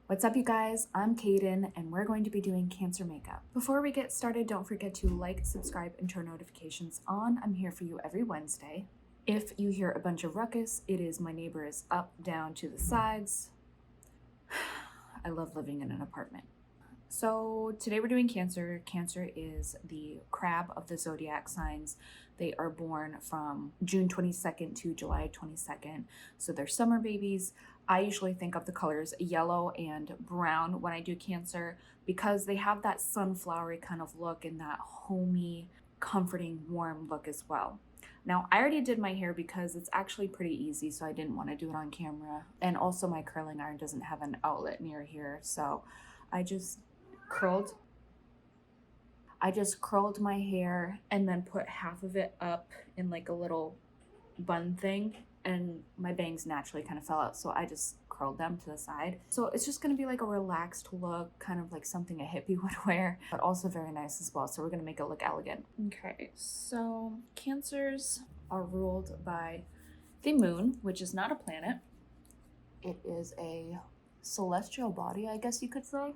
What's up, you guys? I'm Kaden, and we're going to be doing Cancer makeup. Before we get started, don't forget to like, subscribe, and turn notifications on. I'm here for you every Wednesday. If you hear a bunch of ruckus, it is my neighbor is up, down, to the sides. I love living in an apartment. So today we're doing Cancer. Cancer is the crab of the zodiac signs. They are born from June 22nd to July 22nd. So they're summer babies. I usually think of the colors yellow and brown when I do Cancer because they have that sunflowery kind of look and that homey, comforting, warm look as well. Now, I already did my hair because it's actually pretty easy, so I didn't want to do it on camera. And also my curling iron doesn't have an outlet near here, so I just curled my hair and then put half of it up in like a little bun thing, and my bangs naturally kind of fell out, so I just curled them to the side. So it's just going to be like a relaxed look, kind of like something a hippie would wear, but also very nice as well. So we're going to make it look elegant. Okay, so Cancers are ruled by the moon, which is not a planet. It is a celestial body, I guess you could say.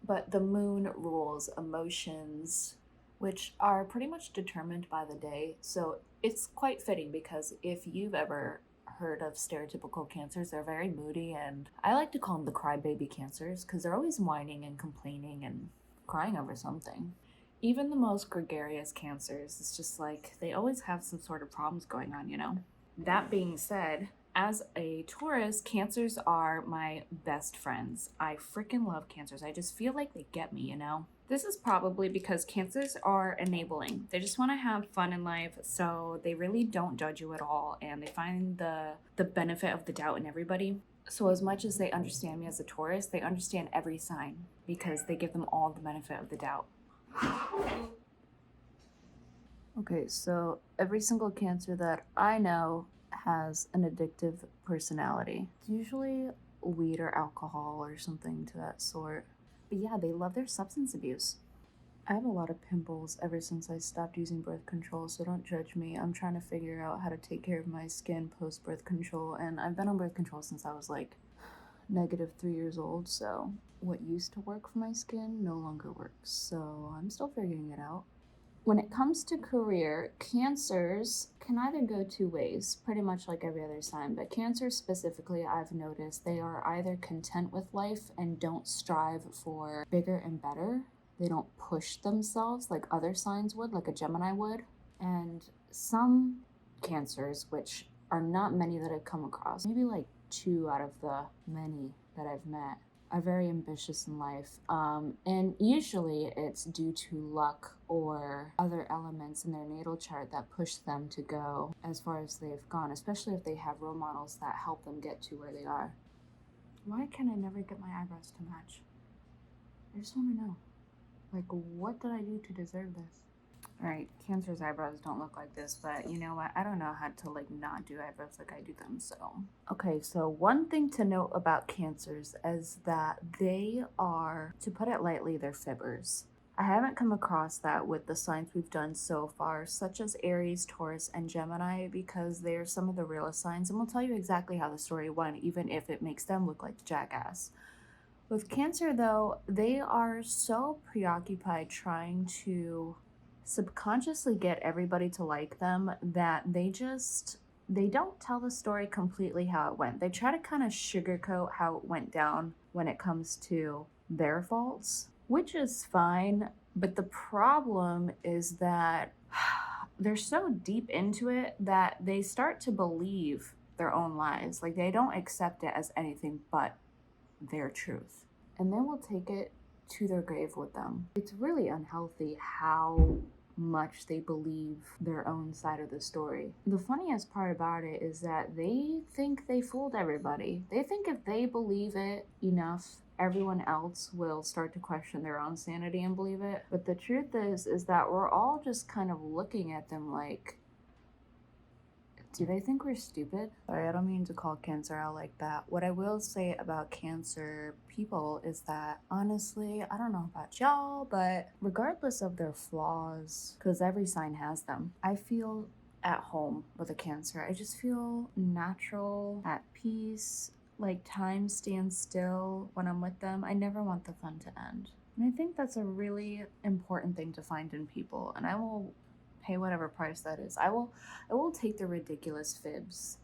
But the moon rules emotions, which are pretty much determined by the day. So it's quite fitting because if you've ever heard of stereotypical Cancers, they're very moody, and I like to call them the crybaby Cancers because they're always whining and complaining and crying over something. Even the most gregarious Cancers, it's just like they always have some sort of problems going on, you know? That being said, as a Taurus, Cancers are my best friends. I freaking love Cancers. I just feel like they get me, you know? This is probably because Cancers are enabling. They just want to have fun in life, so they really don't judge you at all, and they find the benefit of the doubt in everybody. So as much as they understand me as a Taurus, they understand every sign because they give them all the benefit of the doubt. Okay, so every single Cancer that I know has an addictive personality. It's usually weed or alcohol or something to that sort. But yeah, they love their substance abuse. I have a lot of pimples ever since I stopped using birth control, so don't judge me. I'm trying to figure out how to take care of my skin post birth control, and I've been on birth control since I was like -3 years old, so what used to work for my skin no longer works, so I'm still figuring it out. When it comes to career, Cancers can either go two ways, pretty much like every other sign, but Cancers specifically, I've noticed they are either content with life and don't strive for bigger and better. They don't push themselves like other signs would, like a Gemini would. And some Cancers, which are not many that I've come across, maybe like 2 out of the many that I've met, are very ambitious in life, and usually it's due to luck or other elements in their natal chart that push them to go as far as they've gone, especially if they have role models that help them get to where they are. Why can I never get my eyebrows to match? I just want to know, like, what did I do to deserve this? Alright, Cancer's eyebrows don't look like this, but you know what? I don't know how to like not do eyebrows like I do them, so. Okay, so one thing to note about Cancers is that they are, to put it lightly, they're fibbers. I haven't come across that with the signs we've done so far, such as Aries, Taurus, and Gemini, because they're some of the realest signs, and we'll tell you exactly how the story went, even if it makes them look like jackass. With Cancer, though, they are so preoccupied trying to subconsciously get everybody to like them that they don't tell the story completely how it went. They try to kind of sugarcoat how it went down when it comes to their faults, which is fine, but the problem is that they're so deep into it that they start to believe their own lies. Like, they don't accept it as anything but their truth, and they will take it to their grave with them. It's really unhealthy how much they believe their own side of the story. The funniest part about it is that they think they fooled everybody. They think if they believe it enough, everyone else will start to question their own sanity and believe it. But the truth is that we're all just kind of looking at them like, do they think we're stupid? Sorry, I don't mean to call Cancer out like that. What I will say about Cancer people is that, honestly, I don't know about y'all, but regardless of their flaws, because every sign has them, I feel at home with a Cancer. I just feel natural, at peace. like time stands still when I'm with them. I never want the fun to end. And I think that's a really important thing to find in people, and I will pay whatever price that is. I will take the ridiculous fibs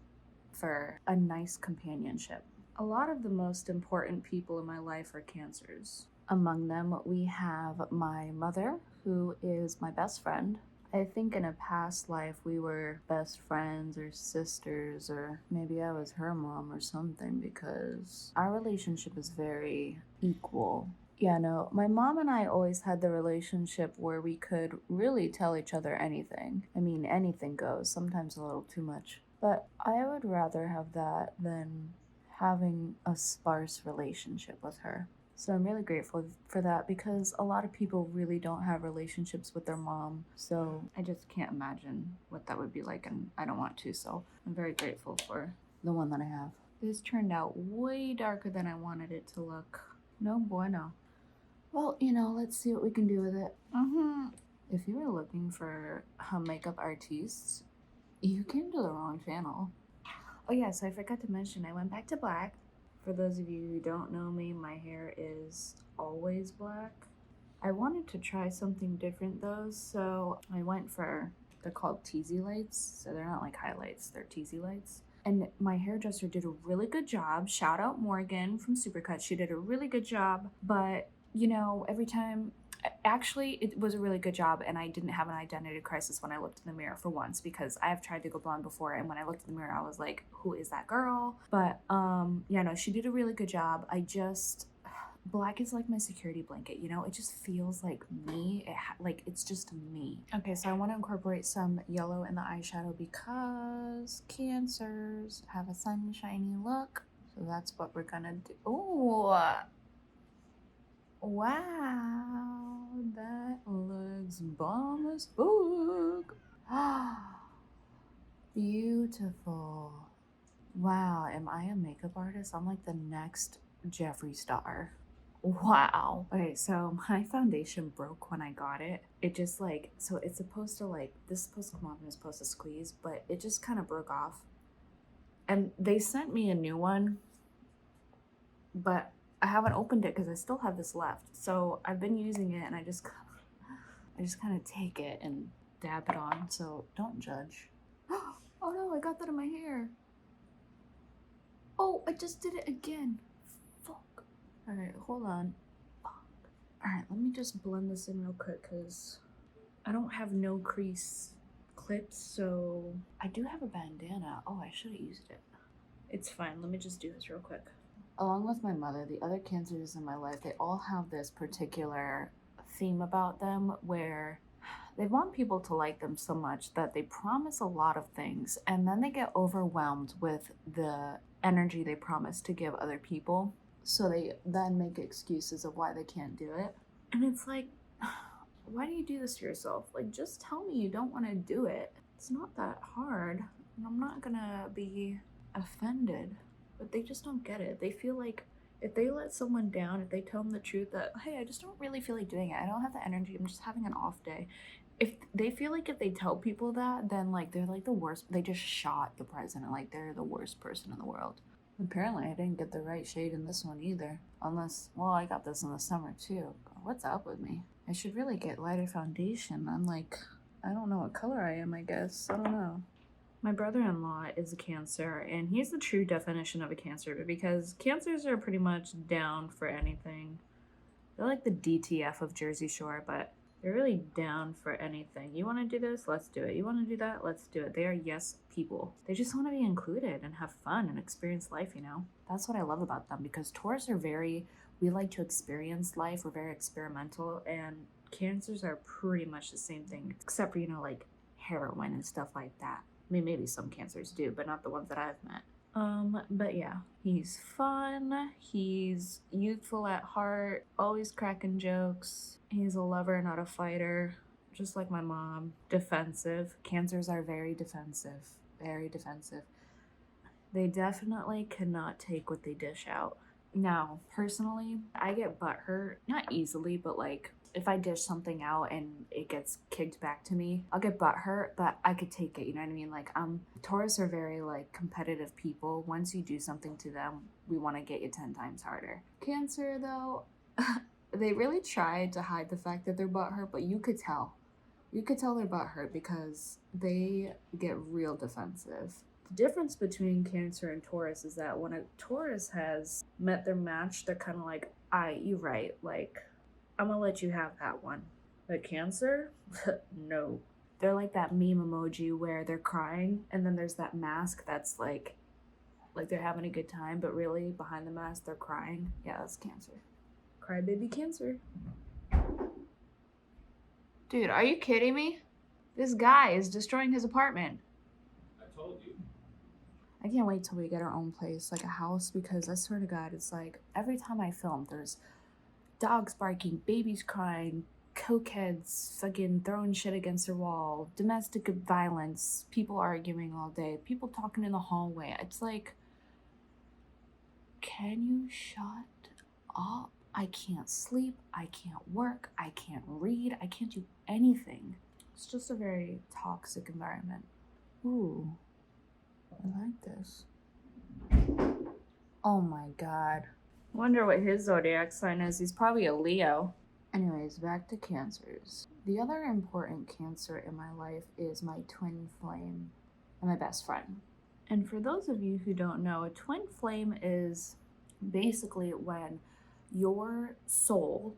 for a nice companionship. A lot of the most important people in my life are Cancers. Among them, we have my mother, who is my best friend. I think in a past life we were best friends or sisters, or maybe I was her mom or something, because our relationship is very equal. Yeah, no, my mom and I always had the relationship where we could really tell each other anything. I mean, anything goes, sometimes a little too much. But I would rather have that than having a sparse relationship with her. So I'm really grateful for that, because a lot of people really don't have relationships with their mom. So I just can't imagine what that would be like, and I don't want to. So I'm very grateful for the one that I have. This turned out way darker than I wanted it to look. No bueno. Well, let's see what we can do with it. If you were looking for a makeup artiste, you came to the wrong channel. Oh yeah, so I forgot to mention, I went back to black. For those of you who don't know me, my hair is always black. I wanted to try something different though, so I went for, they're called teasy lights, so they're not like highlights, they're teasy lights. And my hairdresser did a really good job. Shout out Morgan from Supercut, she did a really good job, but every time, actually it was a really good job, and I didn't have an identity crisis when I looked in the mirror for once, because I've tried to go blonde before, and when I looked in the mirror I was like, who is that girl? But yeah, no, she did a really good job. Black is like my security blanket, it just feels like me. It's just me. Okay, so I want to incorporate some yellow in the eyeshadow because Cancers have a sunshiny look, so that's what we're gonna do. Oh, wow, that looks bomb as fuck. Beautiful. Wow, am I a makeup artist? I'm like the next Jeffree Star. Wow. Okay, so my foundation broke when I got it. It just so it's supposed to this is supposed to come off and it's supposed to squeeze, but it just kind of broke off. And they sent me a new one, but I haven't opened it because I still have this left. So I've been using it, and I just kind of take it and dab it on, so don't judge. Oh no, I got that in my hair. Oh, I just did it again. Fuck. All right, hold on. Fuck. All right, let me just blend this in real quick because I don't have no crease clips, so I do have a bandana. Oh, I should have used it. It's fine. Let me just do this real quick. Along with my mother, the other Cancers in my life, they all have this particular theme about them where they want people to like them so much that they promise a lot of things, and then they get overwhelmed with the energy they promise to give other people. So they then make excuses of why they can't do it. And it's like, why do you do this to yourself? Just tell me you don't want to do it. It's not that hard, and I'm not gonna be offended. But they just don't get it. They feel like if they let someone down, if they tell them the truth that, hey, I just don't really feel like doing it, I don't have the energy, I'm just having an off day. If they feel like if they tell people that, then they're the worst. They just shot the president. They're the worst person in the world. Apparently I didn't get the right shade in this one either. Unless, well, I got this in the summer too. What's up with me? I should really get lighter foundation. I don't know what color I am, I guess. I don't know. My brother-in-law is a Cancer, and he's the true definition of a Cancer, because Cancers are pretty much down for anything. They're like the DTF of Jersey Shore, but they're really down for anything. You want to do this? Let's do it. You want to do that? Let's do it. They are yes people. They just want to be included and have fun and experience life, That's what I love about them, because Taurus are we like to experience life. We're very experimental, and Cancers are pretty much the same thing, except for, heroin and stuff like that. I mean, maybe some Cancers do, but not the ones that I've met. But yeah, he's fun, he's youthful at heart, always cracking jokes. He's a lover, not a fighter, just like my mom. Defensive. Cancers are very defensive, very defensive. They definitely cannot take what they dish out. Now, personally, I get butthurt, not easily, but like if I dish something out and it gets kicked back to me, I'll get butthurt, but I could take it, you know what I mean? Like, Taurus are very like competitive people. Once you do something to them, we want to get you 10 times harder. Cancer, though, they really try to hide the fact that they're butthurt, but you could tell. You could tell they're butthurt because they get real defensive. The difference between Cancer and Taurus is that when a Taurus has met their match, they're kind of like, you're right. Like, I'm gonna let you have that one. But Cancer, no. They're like that meme emoji where they're crying and then there's that mask that's like they're having a good time, but really behind the mask they're crying. Yeah, that's Cancer. Crybaby Cancer. Dude, are you kidding me? This guy is destroying his apartment. I told you. I can't wait till we get our own place, like a house, because I swear to God, it's like every time I film, there's dogs barking, babies crying, cokeheads fucking throwing shit against their wall, domestic violence, people arguing all day, people talking in the hallway. It's like, can you shut up? I can't sleep, I can't work, I can't read, I can't do anything. It's just a very toxic environment. Ooh, I like this. Oh my God. Wonder what his zodiac sign is. He's probably a Leo. Anyways, back to Cancers. The other important Cancer in my life is my twin flame and my best friend. And for those of you who don't know, a twin flame is basically when your soul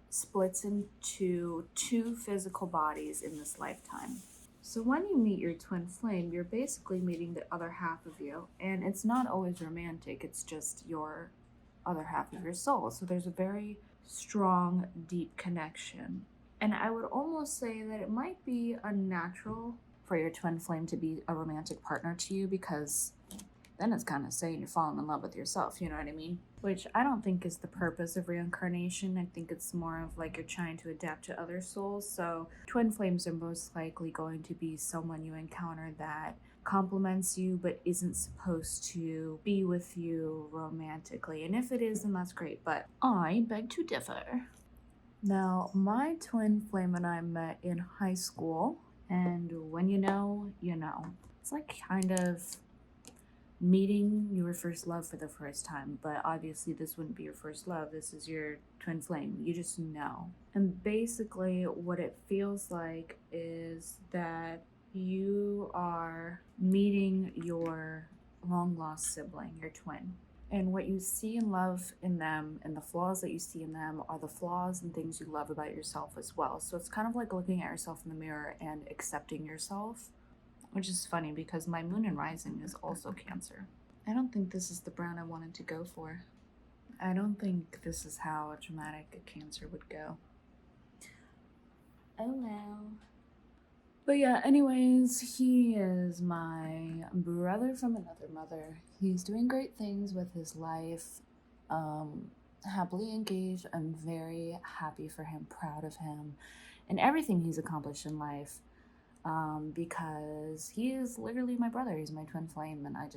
splits into two physical bodies in this lifetime. So when you meet your twin flame, you're basically meeting the other half of you. And it's not always romantic, it's just your other half of your soul. So there's a very strong, deep connection. And I would almost say that it might be unnatural for your twin flame to be a romantic partner to you, because then it's kind of saying you're falling in love with yourself, you know what I mean? Which I don't think is the purpose of reincarnation. I think it's more of like you're trying to adapt to other souls. So twin flames are most likely going to be someone you encounter that compliments you but isn't supposed to be with you romantically. And if it is, then that's great, but I beg to differ. Now, my twin flame and I met in high school, and when you know, you know. It's like kind of meeting your first love for the first time, but obviously this wouldn't be your first love. This is your twin flame. You just know. And basically what it feels like is that you are meeting your long lost sibling, your twin. And what you see and love in them and the flaws that you see in them are the flaws and things you love about yourself as well. So it's kind of like looking at yourself in the mirror and accepting yourself, which is funny because my moon and rising is also Cancer. I don't think this is the brown I wanted to go for. I don't think this is how a dramatic Cancer would go. Oh well. But yeah, anyways, he is my brother from another mother. He's doing great things with his life. Happily engaged. I'm very happy for him, proud of him, and everything he's accomplished in life. Because he is literally my brother. He's my twin flame, and I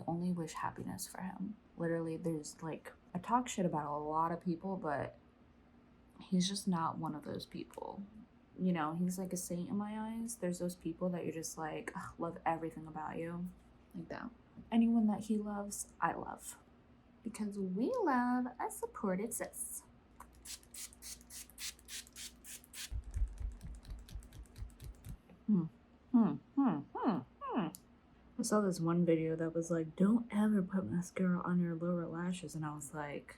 only wish happiness for him. Literally, there's like, I talk shit about a lot of people, but he's just not one of those people. You know, he's like a saint in my eyes. There's those people that you're just like, love everything about you. Like that. Anyone that he loves, I love. Because we love a supported sis. I saw this one video that was like, don't ever put mascara on your lower lashes. And I was like,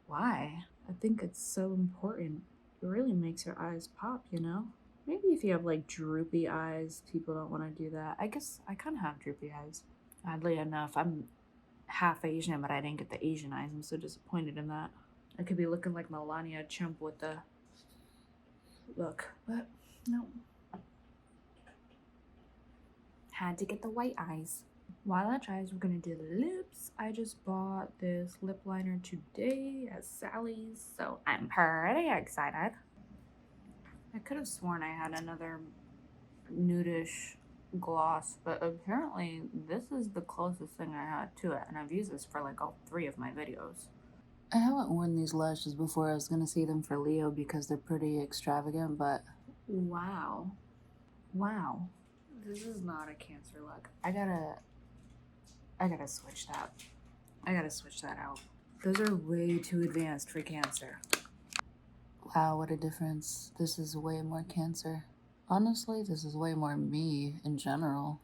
why? I think it's so important. It really makes your eyes pop, you know? Maybe if you have like droopy eyes, people don't want to do that. I guess I kind of have droopy eyes. Oddly enough, I'm half Asian, but I didn't get the Asian eyes. I'm so disappointed in that. I could be looking like Melania Trump with the look, but no. Had to get the white eyes. While that dries, we're gonna do the lips. I just bought this lip liner today at Sally's, so I'm pretty excited. I could have sworn I had another nudish gloss, but apparently this is the closest thing I had to it, and I've used this for like all 3 of my videos. I haven't worn these lashes before. I was gonna see them for Leo because they're pretty extravagant, but wow. Wow. This is not a Cancer look. I gotta switch that. I gotta switch that out. Those are way too advanced for Cancer. Wow, what a difference. This is way more Cancer. Honestly, this is way more me in general.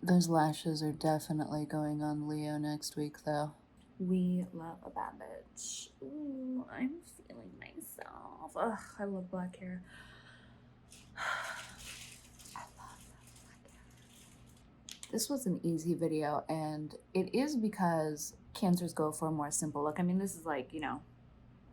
Those lashes are definitely going on Leo next week, though. We love a bad bitch. Ooh, I'm feeling myself. Ugh, I love black hair. I love black hair. This was an easy video, and it is because Cancers go for a more simple look. I mean, this is like, you know,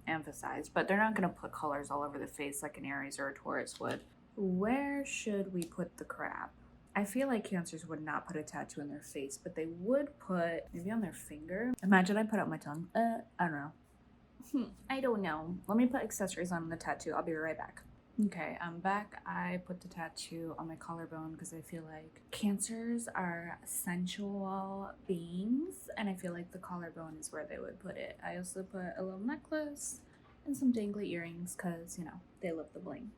emphasized, but they're not going to put colors all over the face like an Aries or a Taurus would. Where should we put the crap? I feel like Cancers would not put a tattoo in their face, but they would put maybe on their finger. Imagine I put out my tongue. I don't know. I don't know. Let me put accessories on the tattoo. I'll be right back. Okay, I'm back. I put the tattoo on my collarbone because I feel like Cancers are sensual beings, and I feel like the collarbone is where they would put it. I also put a little necklace and some dangly earrings because, you know, they love the bling.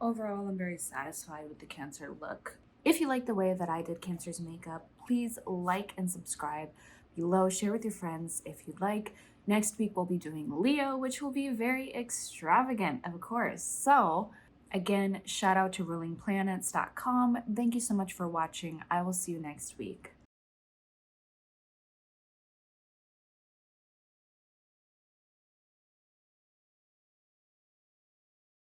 Overall, I'm very satisfied with the Cancer look. If you like the way that I did Cancer's makeup, please like and subscribe below. Share with your friends if you'd like. Next week, we'll be doing Leo, which will be very extravagant, of course. So, again, shout out to rulingplanets.com. Thank you so much for watching. I will see you next week.